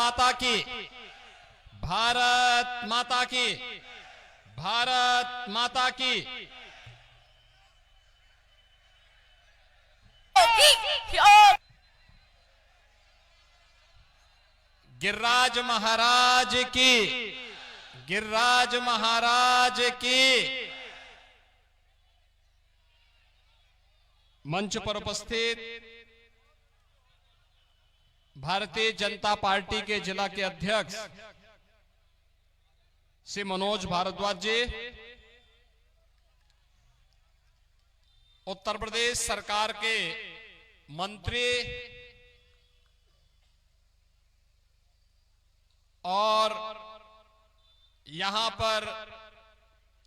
माता की, भारत माता की, भारत माता की। गिरिराज महाराज की, गिरिराज महाराज की। मंच पर उपस्थित भारतीय जनता पार्टी के जिला के अध्यक्ष श्री मनोज भारद्वाज जी, उत्तर प्रदेश सरकार के मंत्री और यहां पर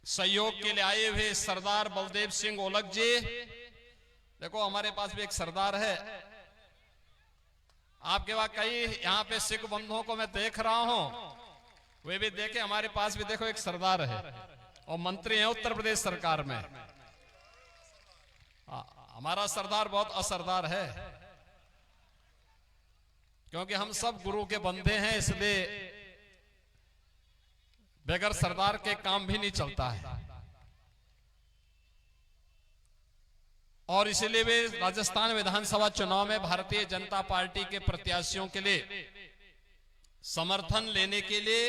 सहयोग के लिए आए हुए सरदार बलदेव सिंह ओलख जी। देखो हमारे पास भी एक सरदार है, आपके वहां कई यहां पे सिख बंधुओं को मैं देख रहा हूं, वे भी देखे। हमारे पास भी देखो एक सरदार है और मंत्री है उत्तर प्रदेश सरकार में। हमारा सरदार बहुत असरदार है, क्योंकि हम सब गुरु के बंदे हैं, इसलिए बगैर सरदार के काम भी नहीं चलता है। और इसलिए वे राजस्थान विधानसभा चुनाव में भारतीय जनता पार्टी के प्रत्याशियों के लिए समर्थन लेने के लिए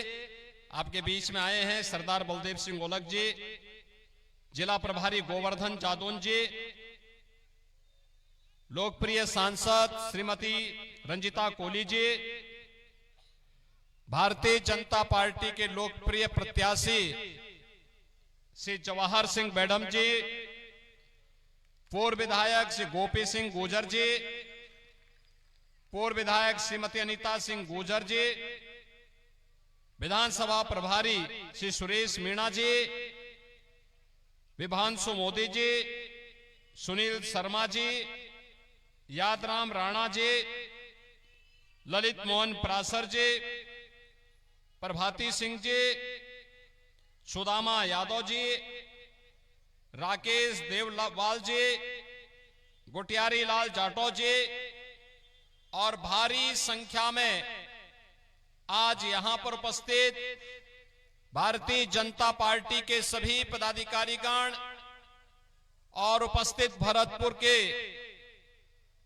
आपके बीच में आए हैं सरदार बलदेव सिंह ओलख जी, जिला प्रभारी गोवर्धन जादौन जी, लोकप्रिय सांसद श्रीमती रंजिता कोली जी, भारतीय जनता पार्टी के लोकप्रिय प्रत्याशी श्री जवाहर सिंह बेडम जी, पूर्व विधायक श्री गोपी सिंह गुर्जर जी, पूर्व विधायक श्रीमती अनीता सिंह गुर्जर जी, विधानसभा प्रभारी श्री सुरेश मीणा जी, विभांशु मोदी जी, सुनील शर्मा जी, यादराम राणा जी, ललित मोहन प्रासर जी, प्रभाती सिंह जी, सुदामा यादव जी, राकेश देववाल जी, गुटियारी लाल जाटो जी और भारी संख्या में आज यहां पर उपस्थित भारतीय जनता पार्टी के सभी पदाधिकारीगण और उपस्थित भरतपुर के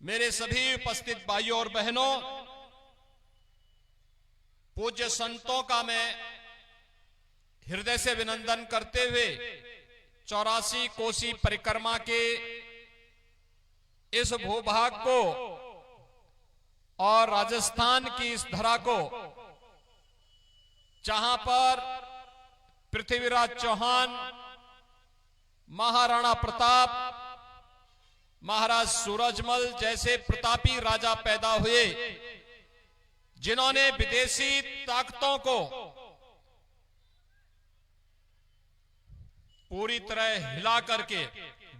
मेरे सभी उपस्थित भाइयों और बहनों, पूज्य संतों का मैं हृदय से अभिनंदन करते हुए 84 कोसी परिक्रमा के इस भूभाग को और राजस्थान की इस धरा को, जहां पर पृथ्वीराज चौहान, महाराणा प्रताप, महाराज सूरजमल जैसे प्रतापी राजा पैदा हुए, जिन्होंने विदेशी ताकतों को पूरी तरह हिला करके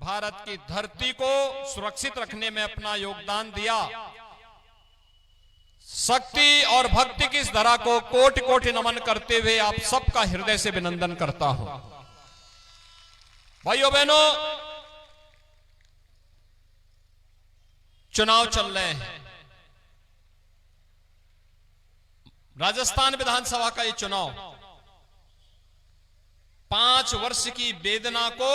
भारत की धरती को सुरक्षित रखने में अपना योगदान दिया। शक्ति और भक्ति की इस धरा को कोटि कोटि नमन करते हुए आप सबका हृदय से अभिनंदन करता हूं। भाइयों बहनों, चुनाव चल रहे हैं। राजस्थान विधानसभा का ये चुनाव 5 वर्ष की वेदना को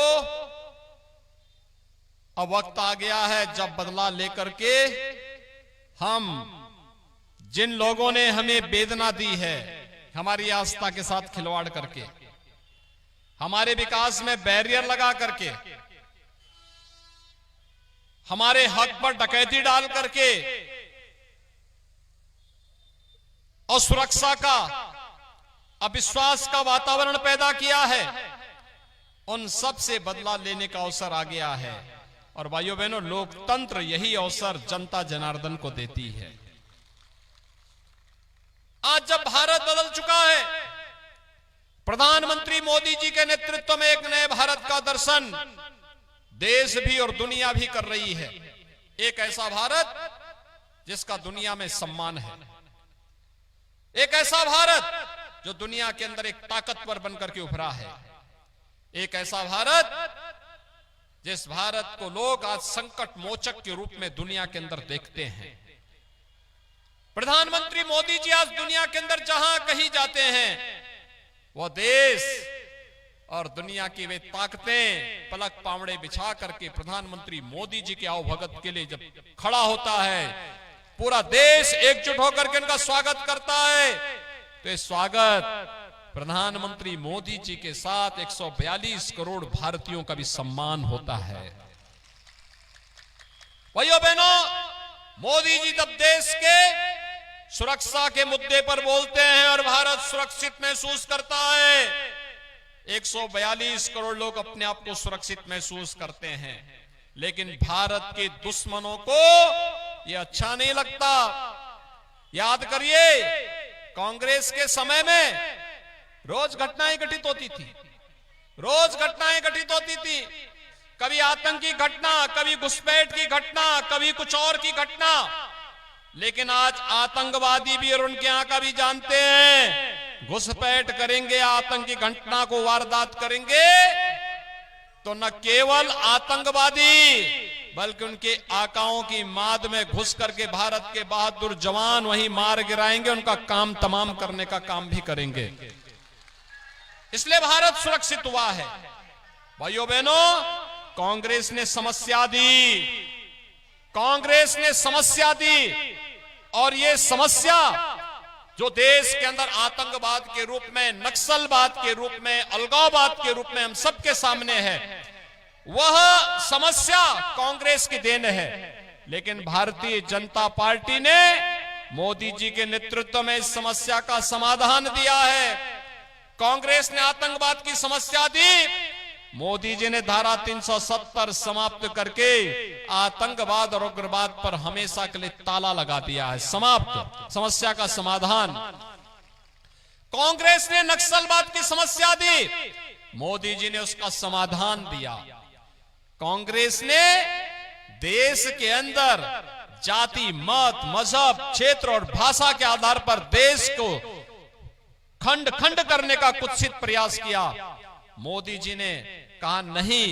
अब वक्त आ गया है जब बदला लेकर के हम, जिन लोगों ने हमें वेदना दी है, हमारी आस्था के साथ खिलवाड़ करके, हमारे विकास में बैरियर लगा करके, हमारे हक पर डकैती डाल करके और सुरक्षा का, अविश्वास का वातावरण पैदा किया है, उन सब से बदला लेने का अवसर आ गया है। और भाइयों बहनों, लोकतंत्र यही अवसर जनता जनार्दन को देती है। आज जब भारत बदल चुका है, प्रधानमंत्री मोदी जी के नेतृत्व में एक नए भारत का दर्शन देश भी और दुनिया भी कर रही है। एक ऐसा भारत जिसका दुनिया में सम्मान है, एक ऐसा भारत जो दुनिया के अंदर एक ताकतवर बनकर के उभरा है, एक ऐसा भारत जिस भारत को लोग आज संकट मोचक के रूप में दुनिया के अंदर देखते हैं। प्रधानमंत्री मोदी जी आज दुनिया के अंदर जहां कहीं जाते हैं, वो देश और दुनिया की वे ताकतें पलक पावड़े बिछा करके प्रधानमंत्री मोदी जी के आवभगत के लिए जब खड़ा होता है, पूरा देश एकजुट होकर के उनका स्वागत करता है। तो ये स्वागत प्रधानमंत्री मोदी जी के साथ 142 करोड़ भारतीयों का भी सम्मान होता है। भाइयों बहनों, मोदी जी जब देश के सुरक्षा के मुद्दे पर बोलते हैं और भारत सुरक्षित महसूस करता है, 142 करोड़ लोग अपने आप को सुरक्षित महसूस करते हैं, लेकिन भारत के दुश्मनों को यह अच्छा नहीं लगता। याद करिए, कांग्रेस के समय में रोज घटनाएं घटित होती थी, रोज घटनाएं घटित होती थी। कभी आतंकी घटना, कभी घुसपैठ की घटना, कभी कुछ और की घटना। लेकिन आज आतंकवादी भी और उनके यहां का भी जानते हैं, घुसपैठ करेंगे, आतंकी घटना को वारदात करेंगे, तो न केवल आतंकवादी बल्कि उनके आकाओं की माद में घुस करके भारत के बहादुर जवान वहीं मार गिराएंगे, उनका काम तमाम करने का काम भी करेंगे। इसलिए भारत सुरक्षित हुआ है। भाइयों बहनों, कांग्रेस ने समस्या दी, कांग्रेस ने समस्या दी, और ये समस्या जो देश के अंदर आतंकवाद के रूप में, नक्सलवाद के रूप में, अलगाववाद के रूप में हम सबके सामने है, वह समस्या कांग्रेस की देन है। लेकिन भारतीय जनता पार्टी ने मोदी जी के नेतृत्व में इस समस्या का समाधान दिया है। कांग्रेस ने आतंकवाद की समस्या दी, मोदी जी ने धारा 370 समाप्त करके आतंकवाद और उग्रवाद पर हमेशा के लिए ताला लगा दिया है। समाप्त, समस्या का समाधान। कांग्रेस ने नक्सलवाद की समस्या दी, मोदी जी ने उसका समाधान दिया। कांग्रेस ने देश के अंदर जाति, मत, मजहब, क्षेत्र और भाषा के आधार पर देश को खंड खंड करने का कुत्सित प्रयास किया। मोदी जी ने कहा नहीं,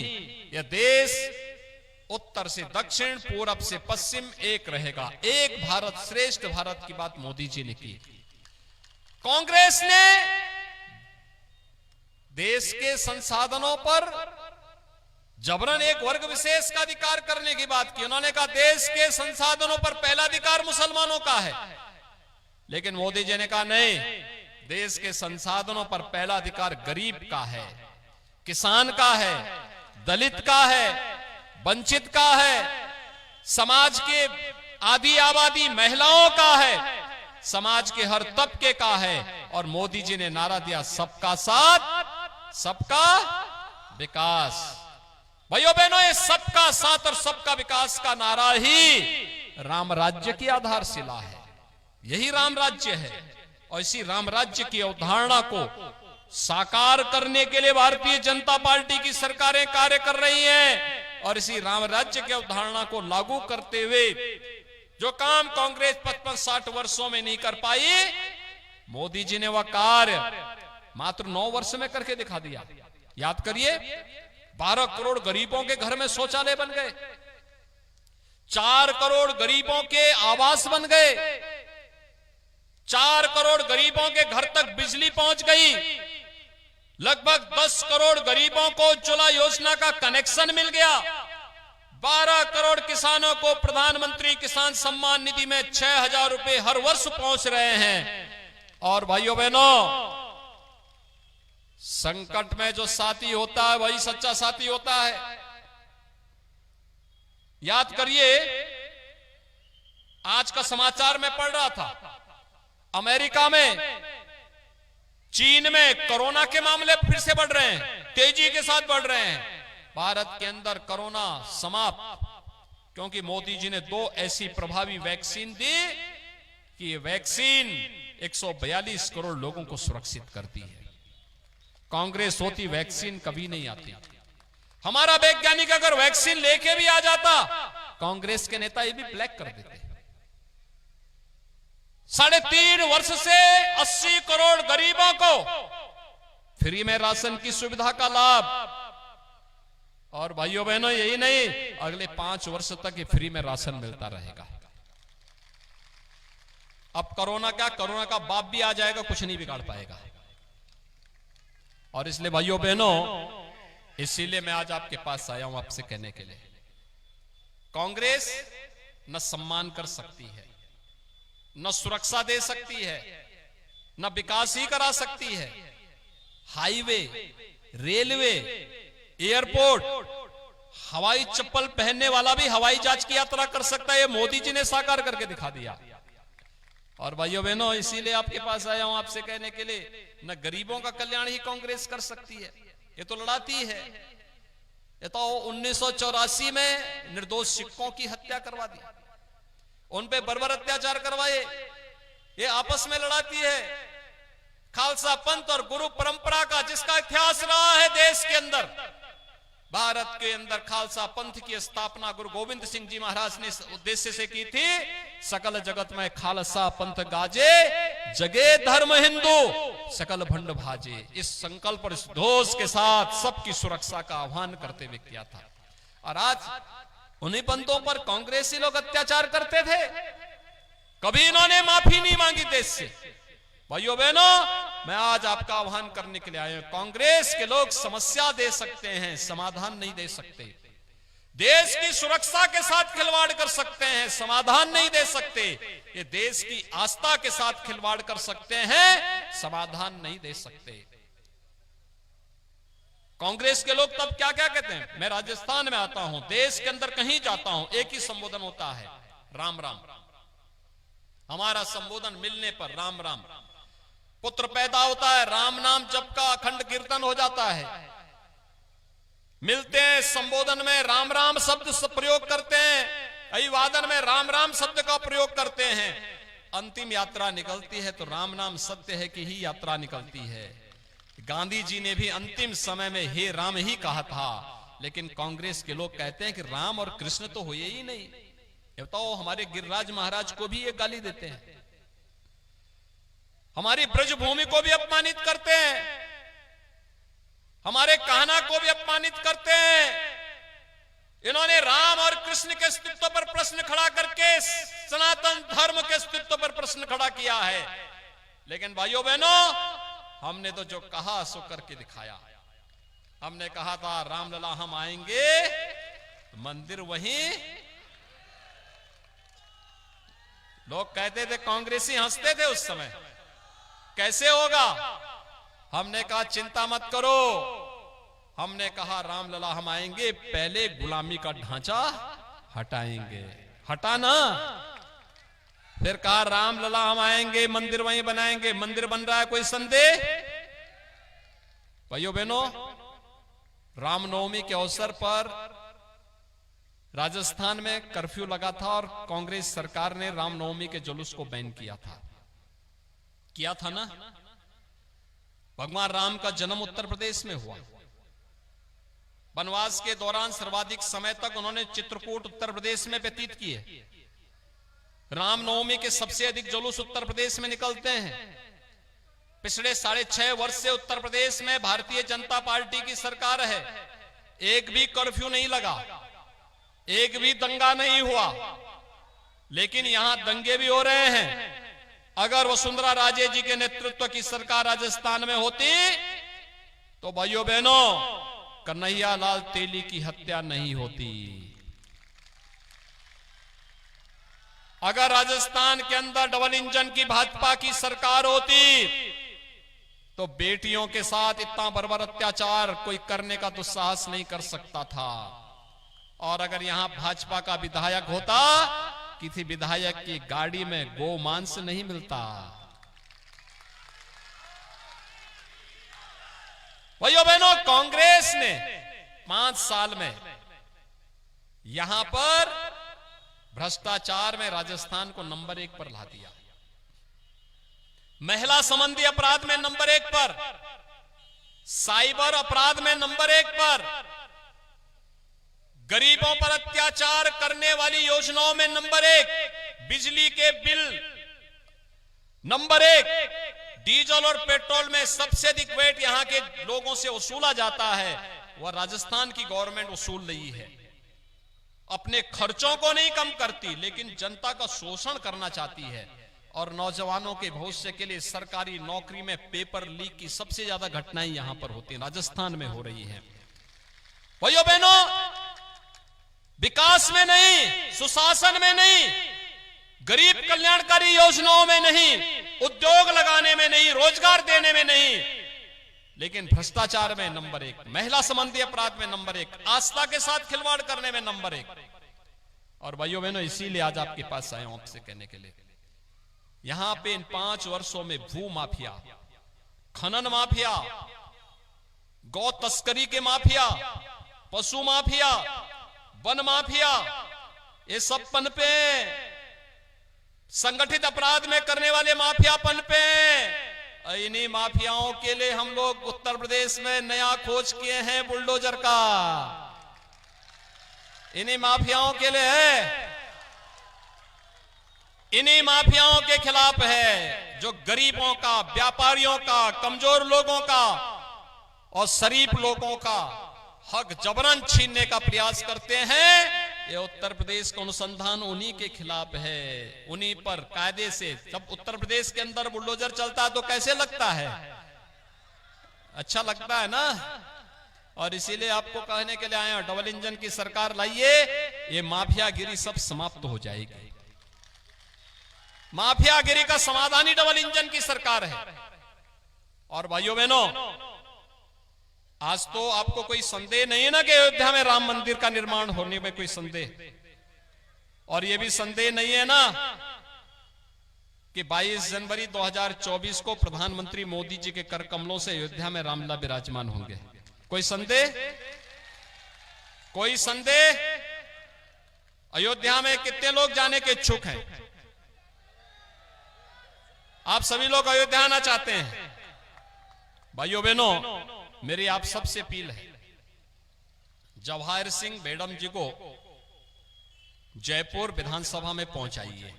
यह देश उत्तर से दक्षिण, पूरब से पश्चिम एक रहेगा, एक भारत श्रेष्ठ भारत की बात मोदी जी ने की। कांग्रेस ने देश के संसाधनों पर जबरन एक वर्ग विशेष का अधिकार करने की बात की। उन्होंने कहा देश के संसाधनों पर पहला अधिकार मुसलमानों का है, लेकिन मोदी जी ने कहा नहीं, देश के संसाधनों पर पहला अधिकार गरीब का है, किसान का है, दलित का है, वंचित का है, समाज के आधी आबादी महिलाओं का है, समाज के हर तबके का है। और मोदी जी ने नारा दिया सबका साथ, सबका विकास। भाइयों बहनों, ये सबका साथ और सबका विकास का नारा ही राम राज्य की आधारशिला है। यही राम राज्य है, और इसी राम राज्य की अवधारणा को साकार करने के लिए भारतीय जनता पार्टी की सरकारें कार्य कर रही हैं। और इसी राम राज्य की अवधारणा को लागू करते हुए जो काम कांग्रेस 55-60 वर्षों में नहीं कर पाई, मोदी जी ने वह कार्य मात्र 9 वर्ष में करके दिखा दिया। याद करिए, 12 करोड़ गरीबों के घर में शौचालय बन गए, 4 करोड़ गरीबों के आवास बन गए, 4 करोड़ गरीबों के घर तक बिजली पहुंच गई, लगभग 10 करोड़ गरीबों को उज्ज्वला योजना का कनेक्शन मिल गया, 12 करोड़ किसानों को प्रधानमंत्री किसान सम्मान निधि में 6,000 रुपए हर वर्ष पहुंच रहे हैं। और भाइयों बहनों, संकट में जो साथी होता है वही सच्चा साथी होता है। याद करिए, आज का समाचार में पढ़ रहा था, अमेरिका में, चीन में कोरोना के मामले फिर से बढ़ रहे हैं, तेजी के साथ बढ़ रहे हैं। भारत के अंदर कोरोना समाप्त, क्योंकि मोदी जी ने 2 ऐसी प्रभावी वैक्सीन दी कि ये वैक्सीन 142 करोड़ लोगों को सुरक्षित करती है। कांग्रेस होती वैक्सीन कभी नहीं आती। हमारा वैज्ञानिक अगर वैक्सीन लेके भी आ जाता, कांग्रेस के नेता ये भी ब्लैक कर देते। 3.5 वर्ष से 80 करोड़ गरीबों को फ्री में राशन की सुविधा का लाभ। और भाइयों बहनों, यही नहीं, अगले 5 वर्ष तक ये फ्री में राशन मिलता रहेगा। अब कोरोना का बाप भी आ जाएगा, कुछ नहीं बिगाड़ पाएगा। और इसलिए भाइयों बहनों, इसीलिए मैं आज आपके पास आया हूं आपसे कहने के लिए, कांग्रेस न सम्मान कर सकती है, न सुरक्षा दे सकती है, न विकास ही करा सकती है। हाईवे, रेलवे, एयरपोर्ट, हवाई चप्पल पहनने वाला भी हवाई जहाज की यात्रा कर सकता है। ये मोदी जी ने साकार करके दिखा दिया। और भाइयों बहनों, इसीलिए आपके पास आया हूं आपसे कहने के लिए, न गरीबों का कल्याण ही कांग्रेस कर सकती है, ये तो लड़ाती है। ये तो 1984 में निर्दोष सिखों की हत्या करवा दी, उन पे बर्बर अत्याचार करवाए, ये आपस में लड़ाती है। खालसा पंथ और गुरु परंपरा का जिसका इतिहास रहा है देश के अंदर, भारत के अंदर खालसा पंथ की स्थापना गुरु गोविंद सिंह जी महाराज ने इस उद्देश्य से की थी, सकल जगत में खालसा पंथ गाजे, जगे धर्म हिंदू, सकल भंड भाजे। इस संकल्प और इस घोष के साथ सबकी सुरक्षा का आह्वान करते हुए किया था। और आज उन्हीं पंथों पर कांग्रेसी लोग अत्याचार करते थे, कभी इन्होंने माफी नहीं मांगी देश से। भाइयों बहनों, मैं आज आपका आह्वान करने के लिए आया हूं, कांग्रेस के लोग समस्या दे सकते हैं, समाधान नहीं दे सकते। देश की सुरक्षा के साथ खिलवाड़ कर सकते हैं, समाधान नहीं दे सकते। ये देश की आस्था के साथ खिलवाड़ कर सकते हैं, समाधान नहीं दे सकते। कांग्रेस के लोग तब क्या क्या कहते हैं। मैं राजस्थान में आता हूं, देश के अंदर कहीं जाता हूं, एक ही संबोधन होता है, राम राम। हमारा संबोधन मिलने पर राम राम, पुत्र पैदा होता है, राम नाम जप का अखंड कीर्तन हो जाता है। मिलते हैं, संबोधन में राम राम शब्द प्रयोग करते हैं, अभिवादन में राम राम शब्द का प्रयोग करते हैं। अंतिम यात्रा निकलती है तो राम नाम सत्य है कि ही यात्रा निकलती है। गांधी जी ने भी अंतिम समय में हे राम ही कहा था, लेकिन कांग्रेस के लोग कहते हैं कि राम और कृष्ण तो हुए ही नहीं। ये बताओ, हमारे गिरिराज महाराज को भी ये गाली देते हैं, हमारी ब्रजभूमि को भी अपमानित करते हैं, हमारे कान्हा को भी अपमानित करते हैं। इन्होंने राम और कृष्ण के अस्तित्व पर प्रश्न खड़ा करके सनातन धर्म के अस्तित्व पर प्रश्न खड़ा किया है। लेकिन भाइयों बहनों, हमने तो जो कहा सो करके दिखाया। हमने कहा था रामलला हम आएंगे, मंदिर वहीं। लोग कहते थे, कांग्रेसी हंसते थे उस समय, कैसे होगा। हमने कहा चिंता मत करो, हमने कहा रामलला हम आएंगे, पहले गुलामी का ढांचा हटाएंगे। हटाना, फिर कहा रामलला हम आएंगे, मंदिर वहीं बनाएंगे। मंदिर बन रहा है, कोई संदेह। भाइयों बहनों, रामनवमी के अवसर पर राजस्थान में कर्फ्यू लगा था और कांग्रेस सरकार ने रामनवमी के जुलूस को बैन किया था ना। भगवान राम का जन्म उत्तर प्रदेश में हुआ। वनवास के दौरान सर्वाधिक समय तक उन्होंने चित्रकूट उत्तर प्रदेश में व्यतीत किए। रामनवमी के सबसे अधिक जुलूस उत्तर प्रदेश में निकलते हैं। पिछले 6.5 वर्ष से उत्तर प्रदेश में भारतीय जनता पार्टी की सरकार है, एक भी कर्फ्यू नहीं लगा, एक भी दंगा नहीं हुआ। लेकिन यहां दंगे भी हो रहे हैं। अगर वसुंधरा राजे जी के नेतृत्व की सरकार राजस्थान में होती तो भाइयों बहनों, कन्हैया लाल तेली की हत्या नहीं होती। अगर राजस्थान के अंदर डबल इंजन की भाजपा की सरकार होती तो बेटियों के साथ इतना बर्बर अत्याचार कोई करने का दुस्साहस नहीं कर सकता था। और अगर यहां भाजपा का विधायक होता, किसी विधायक की गाड़ी में गोमांस नहीं मिलता। भाइयों बहनों, कांग्रेस ने 5 साल में यहां पर भ्रष्टाचार में राजस्थान को नंबर 1 पर ला दिया। महिला संबंधी अपराध में नंबर 1 पर, साइबर अपराध में नंबर 1 पर, गरीबों पर अत्याचार करने वाली योजनाओं में नंबर 1, बिजली के बिल नंबर 1, डीजल और पेट्रोल में सबसे अधिक वेट यहां के लोगों से वसूला जाता है, वह राजस्थान की गवर्नमेंट वसूल रही है। अपने खर्चों को नहीं कम करती, लेकिन जनता का शोषण करना चाहती है। और नौजवानों के भविष्य के लिए सरकारी नौकरी में पेपर लीक की सबसे ज्यादा घटनाएं यहां पर होती हैं, राजस्थान में हो रही हैं। भाइयों बहनों, विकास में नहीं, सुशासन में नहीं, गरीब कल्याणकारी योजनाओं में नहीं, उद्योग लगाने में नहीं, रोजगार देने में नहीं, लेकिन भ्रष्टाचार में नंबर 1, महिला संबंधी अपराध में नंबर 1, आस्था के साथ खिलवाड़ करने में नंबर 1। और भाइयों बहनों, इसीलिए आज आपके पास आया हूं आपसे कहने के लिए, यहां पे इन 5 वर्षों में भू माफिया, खनन माफिया, गौ तस्करी के माफिया, पशु माफिया, वन माफिया, ये सब पनपे, संगठित अपराध में करने वाले माफिया पनपे। इन्हीं माफियाओं के लिए हम लोग उत्तर प्रदेश में नया खोज किए हैं बुलडोजर का, इन्हीं माफियाओं के लिए है, इन्हीं माफियाओं के खिलाफ है जो गरीबों का, व्यापारियों का, कमजोर लोगों का और शरीफ लोगों का हक जबरन छीनने का प्रयास करते हैं। ये उत्तर प्रदेश का अनुसंधान उन्हीं के खिलाफ है, उन्हीं पर कायदे से। जब उत्तर प्रदेश के अंदर बुलडोजर चलता है तो कैसे लगता है? अच्छा लगता है ना। और इसीलिए आपको कहने के लिए आए हैं, डबल इंजन की सरकार लाइए, ये माफियागिरी सब समाप्त हो जाएगी। माफियागिरी का समाधान ही डबल इंजन की सरकार है। और भाइयों बहनों, आज तो आपको कोई संदेह नहीं है ना कि अयोध्या में राम मंदिर का निर्माण होने में कोई संदेह, और यह भी संदेह नहीं है ना कि 22 जनवरी 2024 को प्रधानमंत्री मोदी जी के कर कमलों से अयोध्या में रामलला विराजमान होंगे। कोई संदेह? कोई संदेह? अयोध्या में कितने लोग जाने के इच्छुक हैं? आप सभी लोग अयोध्या आना चाहते हैं? भाइयों बहनों, मेरी आप सबसे अपील है, जवाहर सिंह मैडम जी को जयपुर विधानसभा में पहुंचाइए।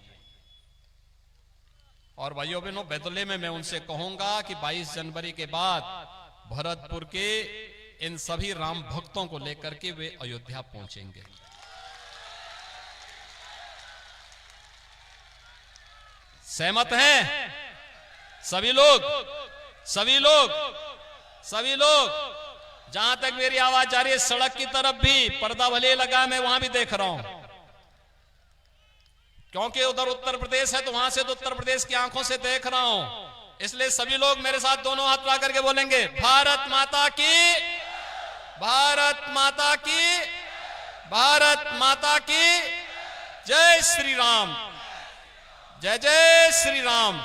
और भाइयों बहनों, बदले में मैं उनसे कहूंगा कि 22 जनवरी के बाद भरतपुर के इन सभी राम भक्तों को लेकर के वे अयोध्या पहुंचेंगे। सहमत हैं सभी लोग? सभी लोग, सभी लोग। जहां तक मेरी आवाज जा रही है, सड़क की तरफ भी पर्दा भले लगा, मैं वहां भी देख रहा हूं, क्योंकि उधर उत्तर प्रदेश है तो वहां से तो उत्तर प्रदेश की आंखों से देख रहा हूं। इसलिए सभी लोग मेरे साथ दोनों हाथ उठा करके बोलेंगे, भारत माता की, भारत माता की, भारत माता की जय श्री राम, जय जय श्री राम।